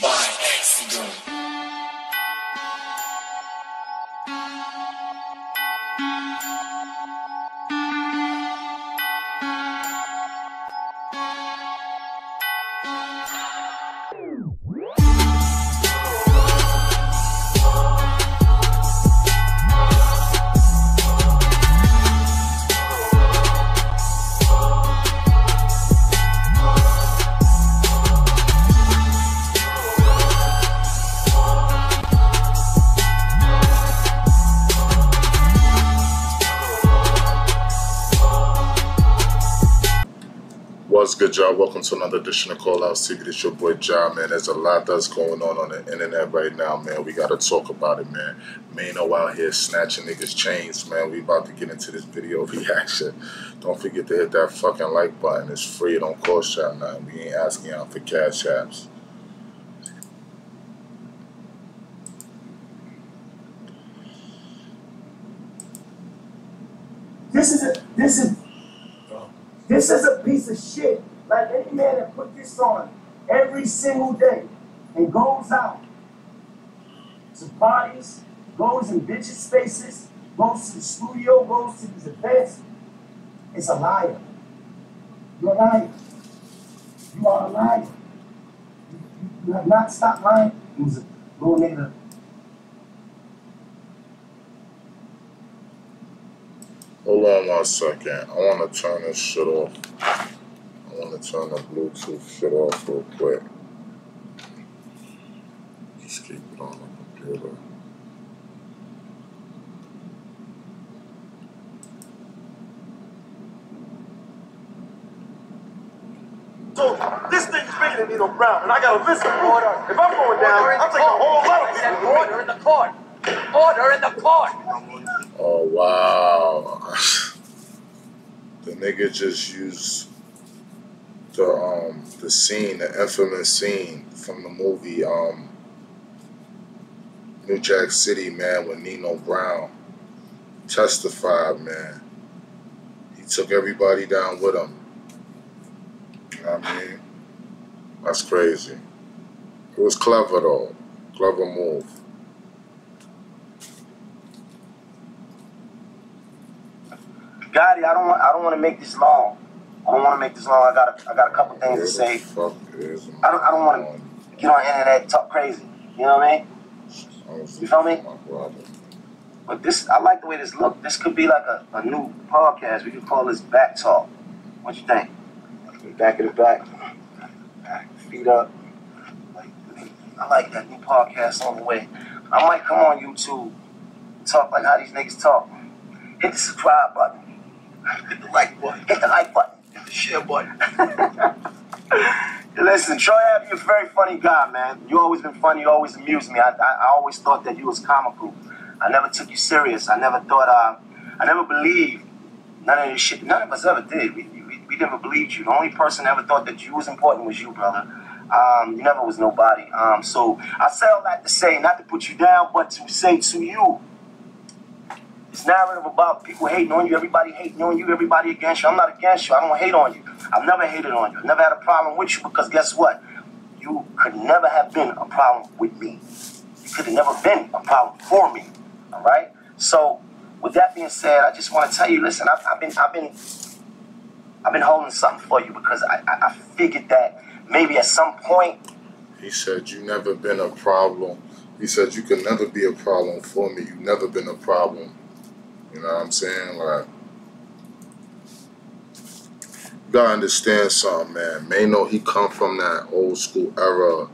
by taxstone. What's good, y'all? Welcome to another edition of Call Out Secret. It's your boy Ja, man. There's a lot that's going on the internet right now, man. We gotta talk about it, man. Maino out here snatching niggas' chains, man. We about to get into this video reaction. Don't forget to hit that fucking like button. It's free. It don't cost y'all nothing. We ain't asking y'all for cash apps. This is a piece of shit. Like any man that put this on every single day and goes out to parties, goes in bitches' spaces, goes to the studio, goes to these events, is a liar. You're a liar. You are a liar. You have not stopped lying. He was a little nigga. Hold on 1 second. I want to turn this shit off. I want to turn the Bluetooth shit off real quick. Just keep it on the computer. So this thing's bigger than Nino Brown, and I gotta listen. Order. If I'm going down, I'm taking a whole lot of people. Order in the court. Order in the court. Oh, wow. The nigga just used the scene, the infamous scene from the movie New Jack City, man, with Nino Brown testified, man. He took everybody down with him. You know what I mean? That's crazy. It was clever, though. Clever move. Gotti, I don't want to make this long. I don't want to make this long. I got a couple things to say. I don't want to get on the internet and talk crazy. You know what I mean? You feel me? But this, I like the way this look. This could be like a new podcast. We could call this Back Talk. What you think? Back in the back, feet up. I like that new podcast on the way. I might come on YouTube, talk like how these niggas talk. Hit the subscribe button. Hit the like button. Hit the like button. Hit the share button. Listen, Troy Ave, you're a very funny guy, man. You always been funny. You always amused me. I always thought that you was comical. I never took you serious. I never thought, I never believed none of this shit. None of us ever did. We never believed you. The only person that ever thought that you was important was you, brother. You never was nobody. So I say all that to say, not to put you down, but to say to you, this narrative about people hating on you, everybody hating on you, everybody against you. I'm not against you. I don't hate on you. I've never hated on you. I've never had a problem with you because guess what? You could never have been a problem with me. You could have never been a problem for me. All right? So with that being said, I just want to tell you, listen, I've been holding something for you because I figured that maybe at some point. He said you never been a problem. He said you could never be a problem for me. You've never been a problem. You know what I'm saying? Like, you gotta understand something, man. Maino, he come from that old school era.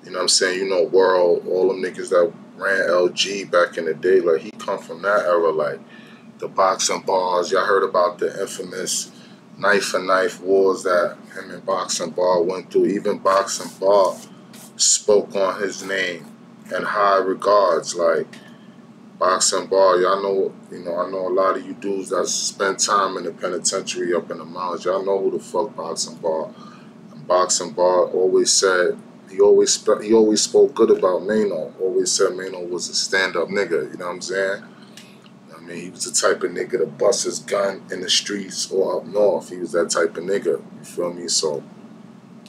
You know what I'm saying? You know, World, all them niggas that ran LG back in the day. Like, he come from that era, like the boxing bars. Y'all heard about the infamous knife and knife wars that him and Boxing Bar went through. Even Boxing Bar spoke on his name in high regards. Like, Boxing Bar, y'all know, I know a lot of you dudes that spend time in the penitentiary up in the mountains. Y'all know who the fuck Boxing Bar. And Boxing Bar always said, he always spoke good about Maino. Always said Maino was a stand-up nigga, you know what I'm saying? I mean, he was the type of nigga to bust his gun in the streets or up north. He was that type of nigga, you feel me? So,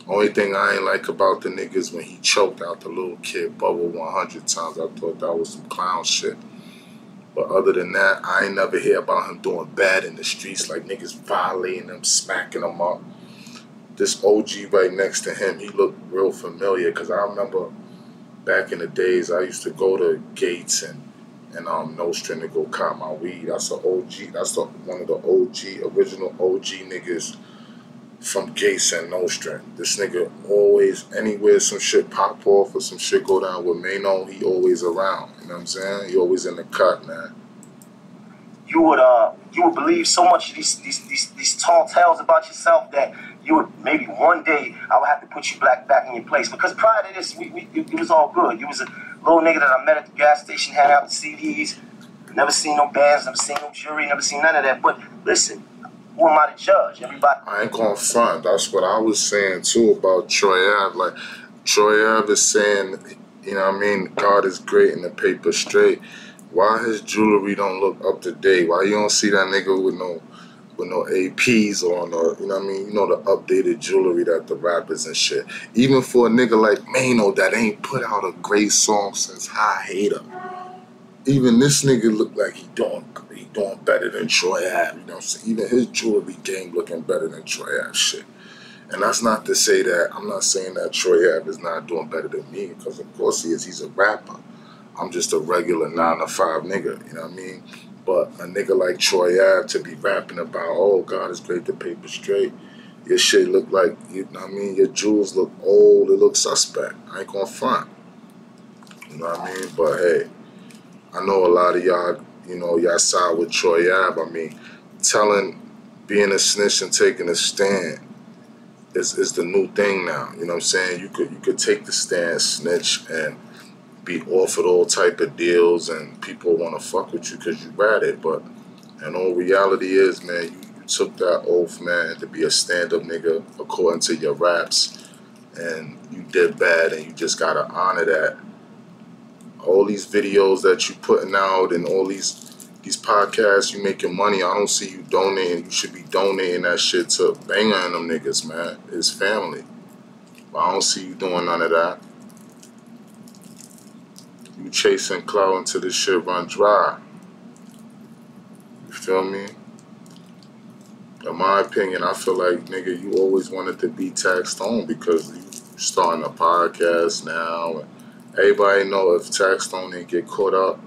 Only thing I ain't like about the niggas when he choked out the little kid Bubble 100 times. I thought that was some clown shit. But other than that, I ain't never hear about him doing bad in the streets, like niggas violating him, smacking him up. This OG right next to him, he looked real familiar because I remember back in the days I used to go to Gates and Nostrand to go cop my weed. That's the OG. That's one of the OG, original OG niggas from Gates and Nostrand. This nigga always, anywhere some shit pop off or some shit go down with Maino, he always around. You know what I'm saying? He always in the cut, man. You would believe so much of these tall tales about yourself that you would maybe one day I would have to put you back in your place. Because prior to this, it was all good. You was a little nigga that I met at the gas station, handing out the CDs. Never seen no bands, never seen no jury, never seen none of that. But listen, who am I to judge? Everybody. I ain't gonna front. That's what I was saying too about Troy Ave. Like Troy Ave is saying, you know what I mean, God is great and the paper straight. Why his jewelry don't look up to date? Why you don't see that nigga with no APs on, or you know what I mean? You know, the updated jewelry that the rappers and shit. Even for a nigga like Maino that ain't put out a great song since High Hater. Even this nigga look like he doing better than Troy Ave. You know what I'm saying? Even his jewelry game looking better than Troy Ave shit. And that's not to say that, I'm not saying that Troy Ave is not doing better than me, because of course he is. He's a rapper. I'm just a regular 9-to-5 nigga, you know what I mean? But a nigga like Troy Ave to be rapping about, oh, God is great, the paper straight. Your shit look like, you know what I mean? Your jewels look old, it look suspect. I ain't gonna front. You know what I mean? But hey, I know a lot of y'all, you know, y'all side with Troy Ave. I mean, being a snitch and taking a stand is the new thing now. You know what I'm saying? You could take the stand, snitch, and be offered all type of deals, and people want to fuck with you because you ratted. But in all reality is, man, you took that oath, man, to be a stand-up nigga according to your raps, and you did bad, and you just gotta honor that. All these videos that you putting out and all these podcasts, you making money. I don't see you donating. You should be donating that shit to Banger and them niggas, man. It's family. But I don't see you doing none of that. You chasing clout until this shit run dry. You feel me? In my opinion, I feel like, nigga, you always wanted to be taxstone because you starting a podcast now. And everybody know if taxstone didn't get caught up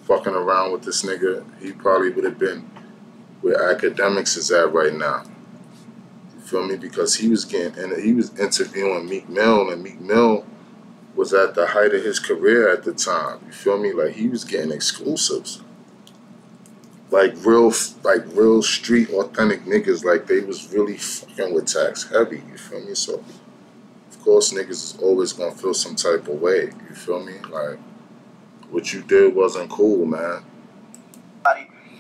fucking around with this nigga, he probably would have been where academics is at right now. You feel me? Because he was interviewing Meek Mill, and Meek Mill was at the height of his career at the time. You feel me? Like he was getting exclusives. Like real street authentic niggas, like they was really fucking with Tax heavy, you feel me? So of course niggas is always gonna feel some type of way, you feel me? Like what you did wasn't cool, man.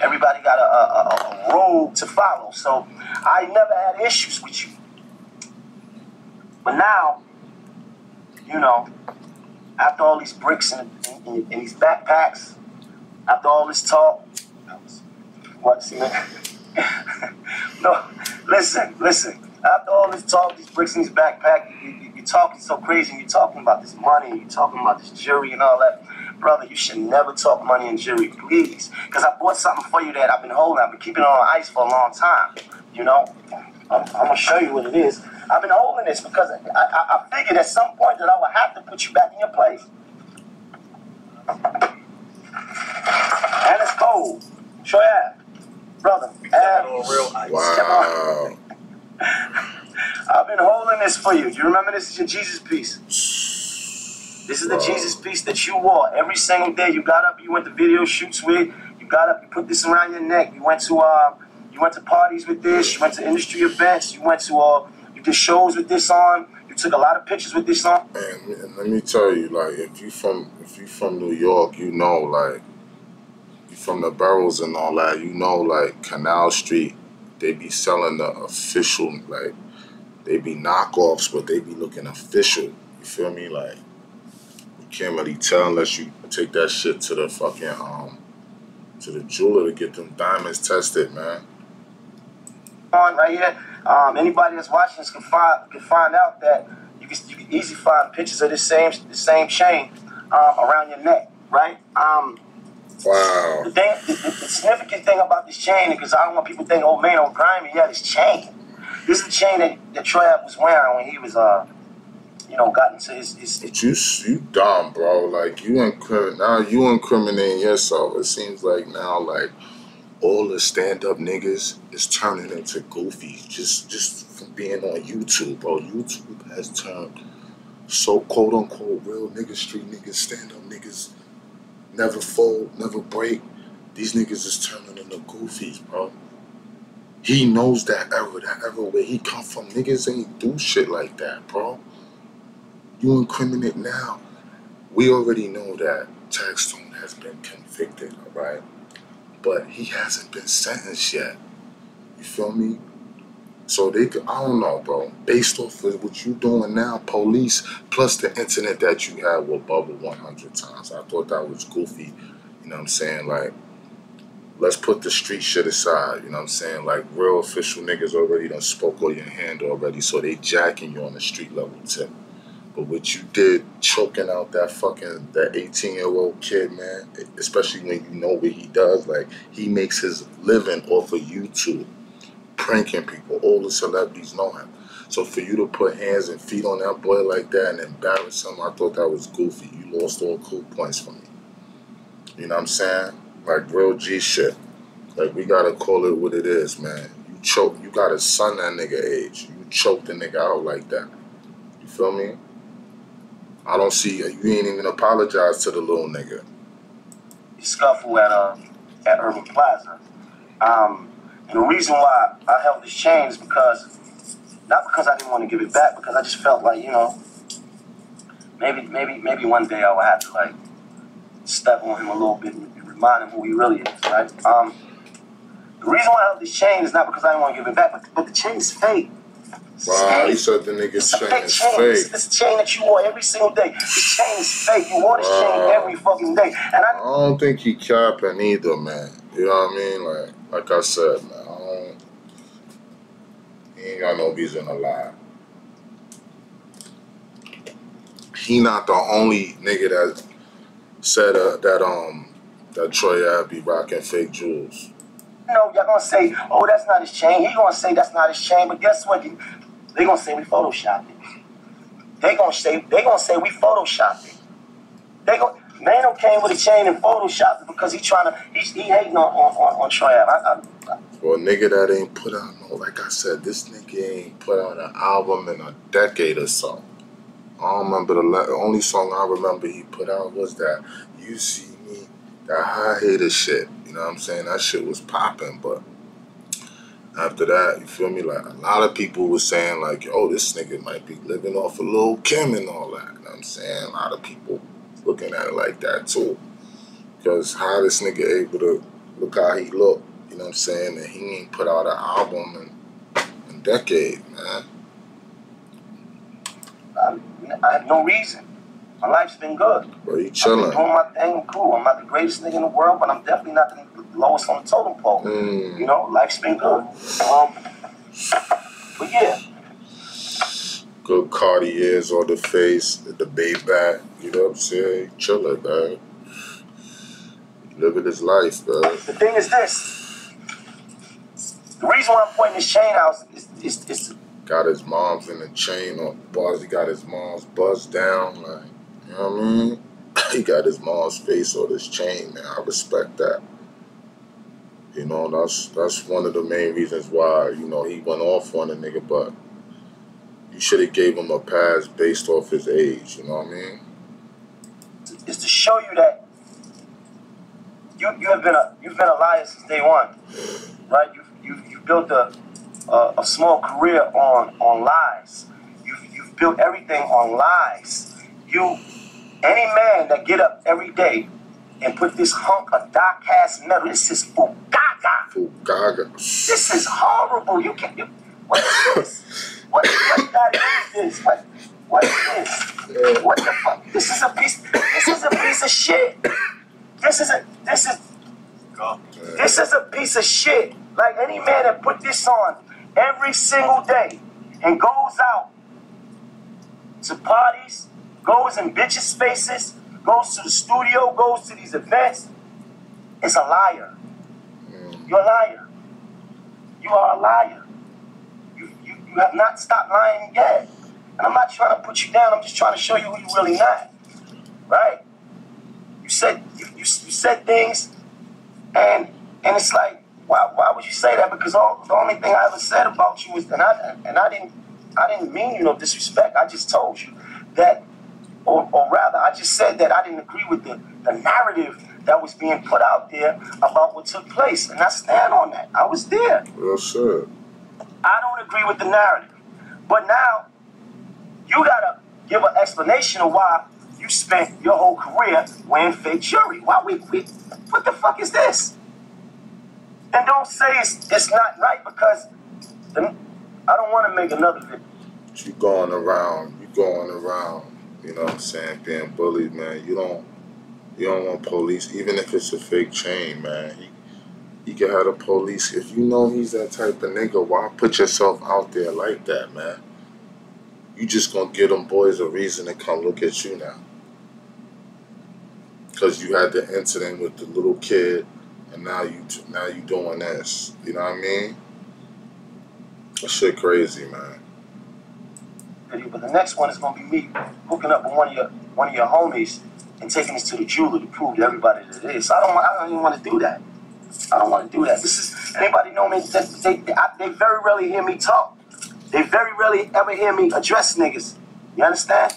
Everybody got a road to follow. So I never had issues with you. But now, you know, after all these bricks and these backpacks, after all this talk, no, listen. After all this talk, these bricks and these backpacks, you're talking so crazy. You're talking about this money. You're talking about this jury and all that. Brother, you should never talk money and jury, please. Because I bought something for you that I've been holding. I've been keeping it on ice for a long time. You know, I'm going to show you what it is. I've been holding this because I figured at some point that I would have to put you back in your place. And it's cold. Show you. Brother. Wow. I've been holding this for you. Do you remember this is your Jesus piece? This is the Jesus piece that you wore every single day. You got up, you went to video shoots with. You got up, you put this around your neck. You went to parties with this. You went to industry events. You did shows with this on. You took a lot of pictures with this on. And let me tell you, like, if you from New York, you know, like, you from the boroughs and all that, you know, like Canal Street, they be selling the official, like, they be knockoffs, but they be looking official. You feel me? Like, you can't really tell unless you take that shit to the fucking to the jeweler to get them diamonds tested, man. On right here, Anybody that's watching this can find out that you can easily find pictures of the same chain around your neck, right? Wow. The significant thing about this chain, because I don't want people to think, oh, Maino grimy, yeah, this chain. This is the chain that Troy was wearing when he was, got into his. But you dumb, bro. Like you incriminating yourself. It seems like now, like all the stand-up niggas is turning into goofies just from being on YouTube, bro. YouTube has turned so quote unquote real niggas, street niggas, stand-up niggas, never fold, never break. These niggas is turning into goofies, bro. He knows that era where he come from. Niggas ain't do shit like that, bro. You incriminate now. We already know that Taxstone has been convicted, alright? But he hasn't been sentenced yet. You feel me? So I don't know, bro. Based off of what you doing now, police, plus the incident that you had with Bubba 100 times, I thought that was goofy. You know what I'm saying? Like, let's put the street shit aside. You know what I'm saying? Like, real official niggas already done spoke on your hand already, so they jacking you on the street level tip. But what you did, choking out that 18-year-old kid, man, especially when you know what he does, like, he makes his living off of YouTube, pranking people. All the celebrities know him. So for you to put hands and feet on that boy like that and embarrass him, I thought that was goofy. You lost all cool points for me. You know what I'm saying? Like, real G shit. Like, we gotta call it what it is, man. You got a son that nigga age. You choked the nigga out like that. You feel me? I don't see, you ain't even apologize to the little nigga. Scuffle at Urban Plaza. And the reason why I held this chain is not because I didn't want to give it back, because I just felt like, maybe one day I would have to, like, step on him a little bit and remind him who he really is, right? The reason why I held this chain is not because I didn't want to give it back, but the chain is fake. Wow, he said the nigga's chain is fake. This chain that you wore every single day. This chain is fake. You wore this chain every fucking day. And I don't think he capping either, man. You know what I mean? Like I said, man, he ain't got no reason to lie. He not the only nigga that said that Troy Ave be rocking fake jewels. Y'all gonna say, oh, that's not his chain. He gonna say that's not his chain. But guess what? They gonna say we photoshopped it. They gonna say we photoshopped it. Maino came with a chain and photoshopped it because he hating on Troy Ave. Well, nigga that ain't put out like I said, this nigga ain't put out an album in a decade or so. I don't remember the only song I remember he put out was that You See Me, that high hater shit. You know what I'm saying? That shit was popping, but after that, you feel me? Like, a lot of people were saying, like, yo, this nigga might be living off of Lil' Kim and all that. You know what I'm saying? A lot of people looking at it like that, too. Because how this nigga able to look how he look, you know what I'm saying? And he ain't put out an album in a decade, man. I have no reason. My life's been good. Bro, you chilling. I've been doing my thing, cool. I'm not the greatest nigga in the world, but I'm definitely not the lowest on the totem pole. You know, life's been good. But yeah. Good Cartiers on the face, the Maybach, you know what I'm saying? Chilling, man. Living his life, man. The thing is this. The reason why I'm pointing this chain out is got his mom's in the chain on buzz. He got his mom's buzzed down, like, you know what I mean? He got his mom's face on his chain, man. I respect that. You know, that's one of the main reasons why, you know, he went off on a nigga, but you should have gave him a pass based off his age, you know what I mean? It's to show you that you've been a liar since day one, right? You've built a small career on lies. You've built everything on lies. Any man that get up every day and put this hunk of dark ass metal, this is fugaga. Fugaga. This is horrible. What is this? What God is this? What is this? What the fuck? This is a piece of shit. This is a piece of shit. Like, any man that put this on every single day and goes out to parties, goes in bitches' spaces, goes to the studio, goes to these events, is a liar. You're a liar. You are a liar. You have not stopped lying yet. And I'm not trying to put you down. I'm just trying to show you who you're really not. Right? You said things, and it's like, why would you say that? Because the only thing I ever said about you was, and I didn't mean you no disrespect. I just told you that, or rather, I just said that I didn't agree with the narrative that was being put out there about what took place, and I stand on that. I was there. Well, sure. I don't agree with the narrative, but now you gotta give an explanation of why you spent your whole career wearing fake jewelry. Why what the fuck is this? And don't say it's not right, because I don't want to make another video. You going around, you know what I'm saying, being bullied, man. You don't want police, even if it's a fake chain, man. He can have the police. If you know he's that type of nigga, why put yourself out there like that, man? You just gonna give them boys a reason to come look at you now. Because you had the incident with the little kid, and now you doing this. You know what I mean? That shit crazy, man. But the next one is gonna be me hooking up with one of your homies and taking this to the jeweler to prove to everybody that it is. So I don't even want to do that. I don't want to do that. This is, anybody know me? They very rarely hear me talk. They very rarely ever hear me address niggas. You understand?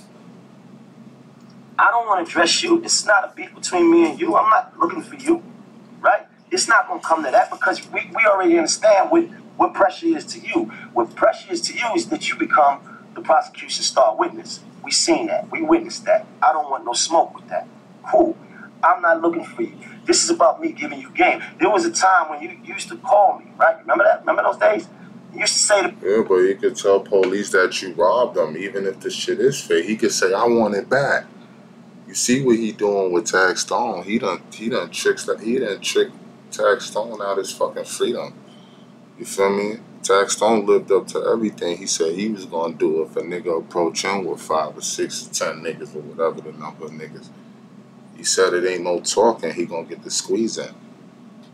I don't want to address you. It's not a beef between me and you. I'm not looking for you, right? It's not going to come to that, because we already understand what pressure is to you. What pressure is to you is that you become the prosecution's star witness. We seen that. We witnessed that. I don't want no smoke with that. Cool. I'm not looking for you. This is about me giving you game. There was a time when you used to call me, right? Remember that? Remember those days? You used to say to... Yeah, but you could tell police that you robbed them, even if the shit is fake. He could say, I want it back. You see what he doing with Taxstone? He done trick Taxstone out his fucking freedom. You feel me? Taxstone lived up to everything he said he was gonna do if a nigga approach him with 5 or 6 or 10 niggas or whatever the number of niggas. He said it ain't no talking, he gonna get the squeeze in.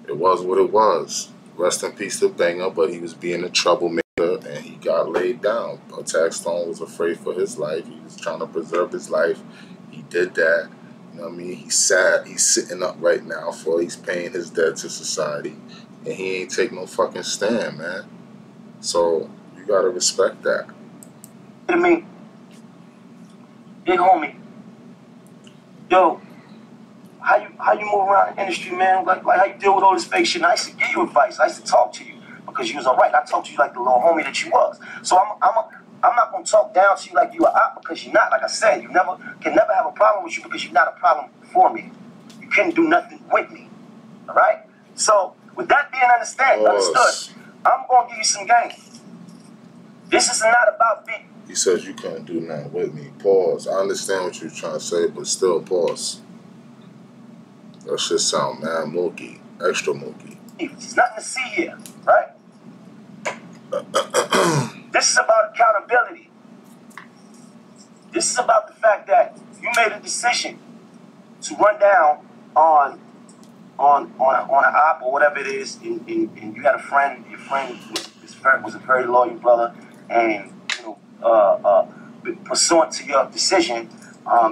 It was what it was. Rest in peace to Banger, but he was being a troublemaker and he got laid down. But Taxstone was afraid for his life. He was trying to preserve his life. He did that. You know what I mean? He's sad. He's sitting up right now for he's paying his debt to society. And he ain't take no fucking stand, man. So you gotta respect that. To me, big homie, yo, how you move around the industry, man? Like how you deal with all this fake shit? And I used to give you advice. I used to talk to you because you was alright. I talked to you like the little homie that you was. So I'm not gonna talk down to you like you are out, because you're not. Like I said, can never have a problem with you, because you're not a problem for me. You couldn't do nothing with me. All right. So with that being understood, I'm gonna give you some game. This is not about me. He says you can't do nothing with me. Pause. I understand what you're trying to say, but still pause. That shit sound mad mookie. Extra mookie. There's nothing to see here, right? This is about accountability. This is about the fact that you made a decision to run down on an op or whatever it is, and you had a friend. Your friend was a very loyal brother, and pursuant to your decision,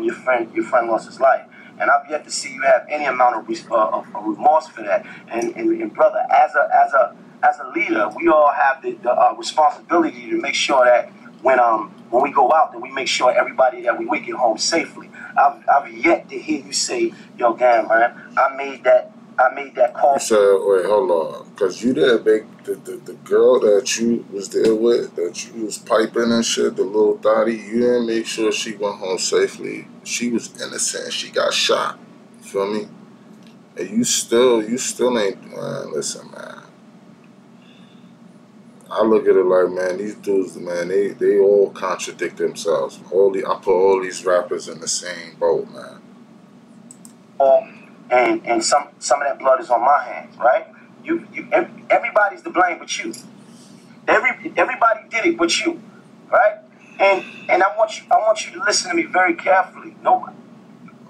your friend lost his life. And I've yet to see you have any amount of remorse for that. And brother, as a leader, we all have the responsibility to make sure that when we go out, that we make sure everybody that we with get home safely. I've yet to hear you say, yo, damn, man, I made that call. You said, wait, hold on, because you did make the girl that you was there with, that you was piping and shit, the little Dottie, you didn't make sure she went home safely. She was innocent. She got shot. You feel me? And you still ain't, man, listen, man. I look at it like, man, these dudes, man, they all contradict themselves. I put all these rappers in the same boat, man. And some of that blood is on my hands, right? Everybody's to blame but you. Everybody did it but you, right? And I want you to listen to me very carefully. No,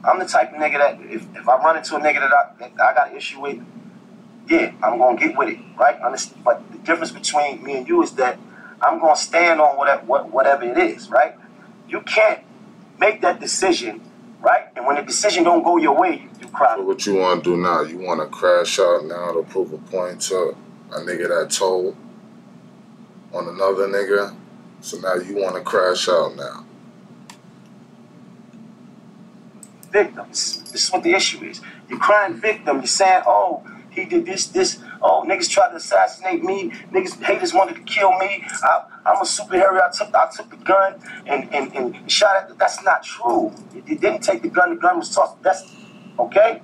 I'm the type of nigga that if I run into a nigga that I got an issue with, yeah, I'm gonna get with it, right? But the difference between me and you is that I'm gonna stand on whatever it is, right? You can't make that decision, right? And when the decision don't go your way, you cry. So what you want to do now? You want to crash out now to prove a point to a nigga that told on another nigga? So now you want to crash out now? Victims. This is what the issue is. You're crying victim. You're saying, oh, he did this. Oh, niggas tried to assassinate me. Niggas, haters wanted to kill me. I'm a superhero. I took the gun and shot at. That's not true. You didn't take the gun. The gun was tossed. That's okay.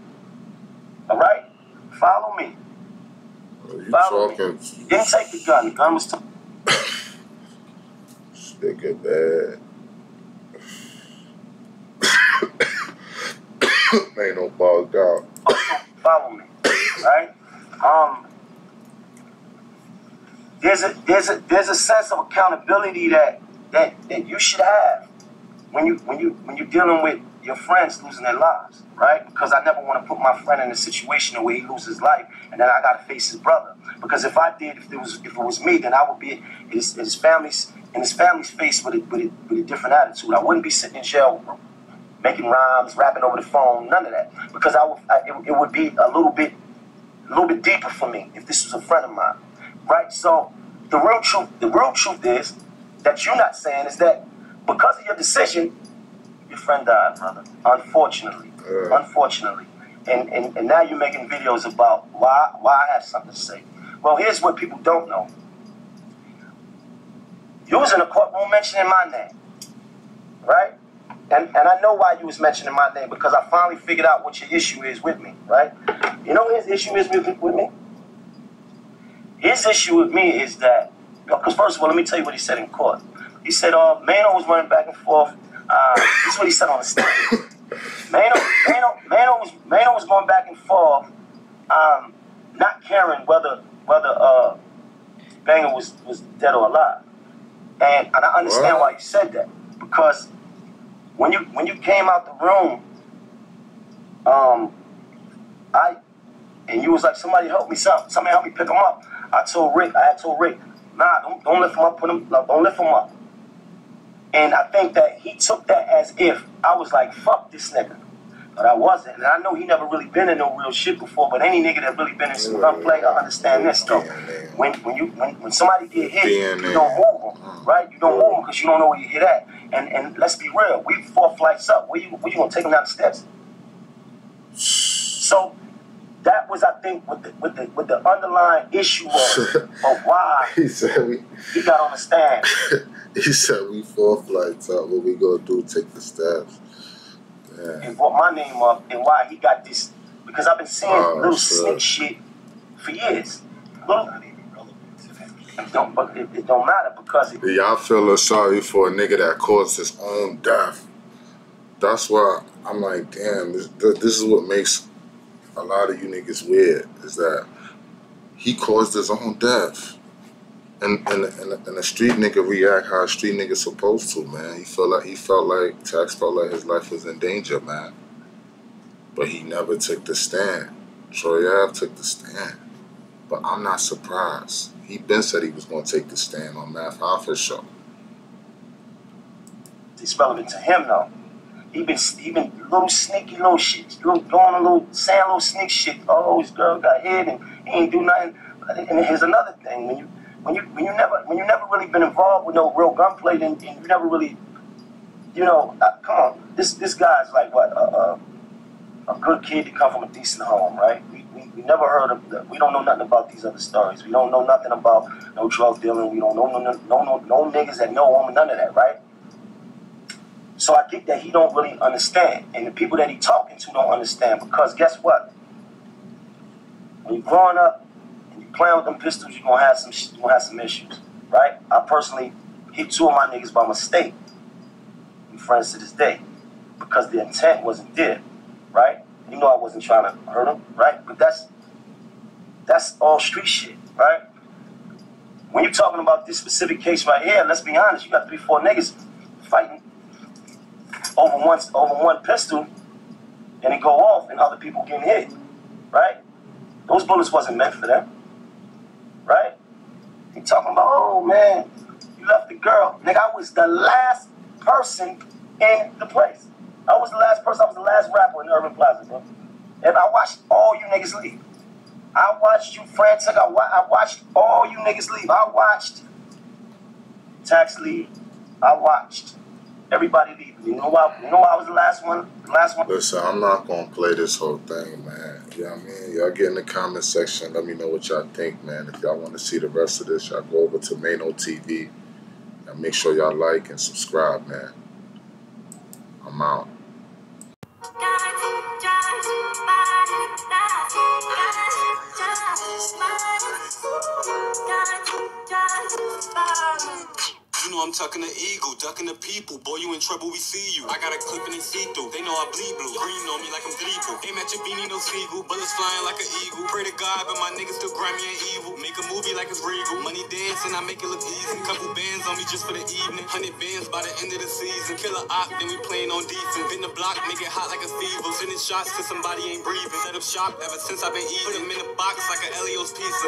All right. Follow me. Follow me. You didn't take the gun. The gun was tossed. Nigga bad. Maino bugged out. Follow me, right? There's a sense of accountability that you should have when you're dealing with your friends losing their lives, right? Because I never want to put my friend in a situation where he loses his life and then I gotta face his brother. Because if it was me, then I would be in his family's face with a different attitude. I wouldn't be sitting in jail making rhymes, rapping over the phone, none of that. Because it would be a little bit deeper for me if this was a friend of mine, right? So the real truth is that you're not saying is that because of your decision, your friend died, brother. Unfortunately, and now you're making videos about why I have something to say. Well, here's what people don't know. You was in a courtroom mentioning my name, right? And I know why you was mentioning my name, because I finally figured out what your issue is with me, right? You know what his issue is with me? His issue with me is that, because first of all, let me tell you what he said in court. He said, Maino was running back and forth. This is what he said on the stand. Maino was going back and forth, not caring whether Banger was dead or alive. And I understand why you said that, because when you came out the room, and you was like, somebody help me pick him up. I had told Rick, nah, don't lift him up, don't lift him up. And I think that he took that as if I was like, fuck this nigga. But I wasn't. And I know he never really been in no real shit before, but any nigga that really been in some gunplay, I understand this though. When somebody get hit, you don't move them, right? You don't move them because you don't know where you hit at. And let's be real, we 4 flights up. Where you gonna take them down the steps? So that was, I think, what the underlying issue was of why he got on the stand. He said we 4 flights up. What we gonna do? Take the steps. Yeah. And brought my name up, and why he got this, because I've been seeing little sneak shit for years. It don't matter because y'all feel sorry for a nigga that caused his own death. That's why I'm like, damn, this is what makes a lot of you niggas weird, is that he caused his own death. And a street nigga react how a street nigga supposed to, man. He felt like Tax felt like his life was in danger, man. But he never took the stand. Troy Ave took the stand. But I'm not surprised. He been said he was gonna take the stand on Math Hoffa's show. It's relevant to him though. He been little sneaky little shit, saying little sneak shit. Oh, his girl got hit and he ain't do nothing. And here's another thing: when you never really been involved with no real gunplay, then you never really, come on. This guy's like what a good kid to come from a decent home, right? We never heard of we don't know nothing about these other stories. We don't know nothing about no drug dealing. We don't know no niggas that know him, none of that, right? So I get that he don't really understand, and the people that he talking to don't understand, because guess what? When you're growing up and you playing with them pistols, you're gonna have some issues, right? I personally hit 2 of my niggas by mistake. We're friends to this day because the intent wasn't there, right? You know I wasn't trying to hurt him, right? But that's all street shit, right? when you're talking about this specific case right here, let's be honest, you got 3-4 niggas fighting over one pistol, and it go off, and other people getting hit, right? Those bullets wasn't meant for them, right? You talking about, oh man, you left the girl. Nigga, I was the last person in the place. I was the last person, I was the last rapper in Urban Plaza, bro. And I watched all you niggas leave. I watched you frantic, I watched all you niggas leave. I watched Tax leave. I watched everybody leave. You know why I was the last one? The last one? Listen, I'm not gonna play this whole thing, man. You know what I mean? Y'all get in the comment section. Let me know what y'all think, man. If y'all want to see the rest of this, y'all go over to Maino TV. And make sure y'all like and subscribe, man. I'm out. You know I'm tucking the eagle, ducking the people. Boy, you in trouble, we see you. I got a clip and they see through. They know I bleed blue. Green on me like I'm Gleeple. Aim at your beanie, no seagull. Bullets flying like an eagle. Pray to God, but my niggas still grimy and evil. Make a movie like it's regal. Money dancing, I make it look easy. Couple bands on me just for the evening. 100 bands by the end of the season. Kill a op, then we playing on defense. Hit the block, make it hot like a fever. Sending shots till somebody ain't breathing. Set up shop ever since I've been eating. Put them in a box like an Elio's pizza.